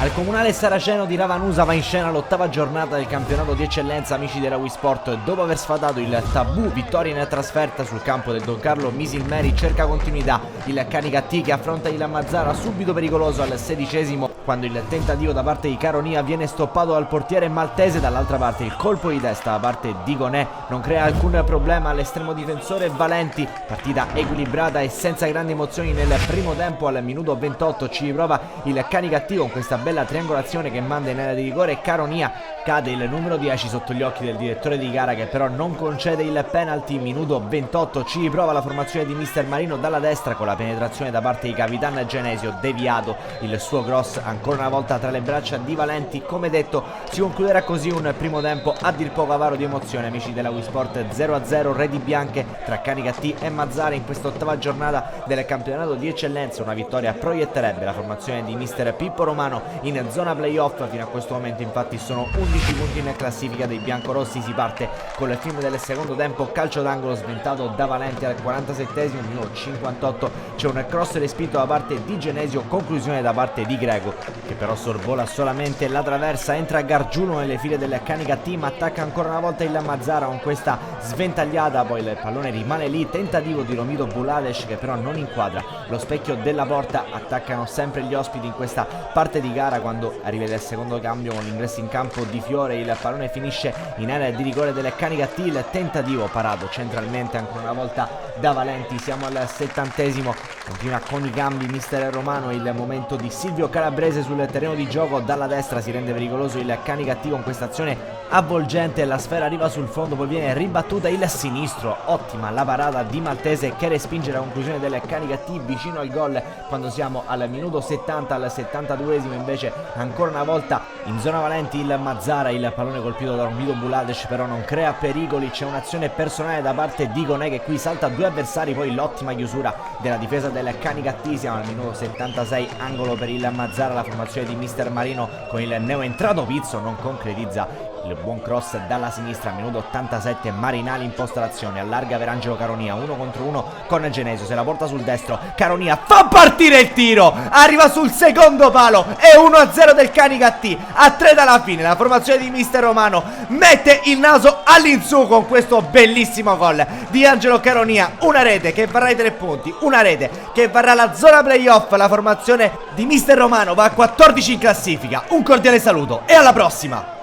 Al Comunale Saraceno di Ravanusa va in scena l'8ª giornata del campionato di eccellenza Amici della Wii Sport. Dopo aver sfatato il tabù vittoria in trasferta sul campo del Don Carlo Misilmeri, cerca continuità il Canicattì che affronta il Mazzara, subito pericoloso al 16esimo quando il tentativo da parte di Caronia viene stoppato dal portiere maltese. Dall'altra parte il colpo di testa da parte di Gonè non crea alcun problema all'estremo difensore Valenti. Partita equilibrata e senza grandi emozioni nel primo tempo. Al minuto 28 ci riprova il Canicattì con questa bella triangolazione che manda in area di rigore. Caronia cade il numero 10 sotto gli occhi del direttore di gara, che però non concede il penalty. Minuto 28 ci riprova la formazione di Mister Marino dalla destra con la penetrazione da parte di Capitan Genesio, deviato il suo cross ancora una volta tra le braccia di Valenti. Come detto, si concluderà così un primo tempo a dir poco avaro di emozione. Amici della Wii Sport 0-0 reti bianche tra Canicattì e Mazzara in questa 8ª giornata del campionato di eccellenza. Una vittoria proietterebbe la formazione di Mister Pippo Romano in zona playoff. Fino a questo momento infatti sono 11 punti in classifica dei biancorossi. Si parte con il film del secondo tempo, calcio d'angolo sventato da Valenti al 47esimo. Minuto 58 c'è un cross respinto da parte di Genesio, conclusione da parte di Grego che però sorvola solamente la traversa. Entra Gargiulo nelle file del Canicattì ma attacca ancora una volta il Mazzara con questa sventagliata, poi il pallone rimane lì, tentativo di Romito Bulades che però non inquadra lo specchio della porta. Attaccano sempre gli ospiti in questa parte di gara quando arriva il secondo cambio con l'ingresso in campo di Fiore. Il pallone finisce in area di rigore del Canicattì, il tentativo parato centralmente ancora una volta da Valenti. Siamo al 70esimo, continua con i cambi Mister Romano. Il momento di Silvio Calabrese sul terreno di gioco, dalla destra si rende pericoloso il Canicattì con questa azione avvolgente, la sfera arriva sul fondo, poi viene ribattuta il sinistro. Ottima la parata di Maltese che respinge la conclusione del Canicattì vicino al gol quando siamo al minuto 70. Al 72esimo invece ancora una volta in zona Valenti il Mazzara, il pallone colpito da Romito Bulades però non crea pericoli. C'è un'azione personale da parte di Gonè che qui salta due avversari, poi l'ottima chiusura della difesa del Canicattì. Siamo al minuto 76, angolo per il Mazzara. La formazione di Mister Marino con il neoentrato Pizzo non concretizza il buon cross dalla sinistra. Minuto 87, Marinali imposta l'azione, allarga per Angelo Caronia, 1 contro 1 con Genesio, se la porta sul destro, Caronia fa partire il tiro, arriva sul secondo palo e 1-0 del Canicattì. A 3 dalla fine la formazione di Mister Romano mette il naso all'insù con questo bellissimo gol di Angelo Caronia. Una rete che varrà i 3 punti, una rete che varrà la zona playoff. La formazione di Mister Romano va a 14 in classifica. Un cordiale saluto e alla prossima!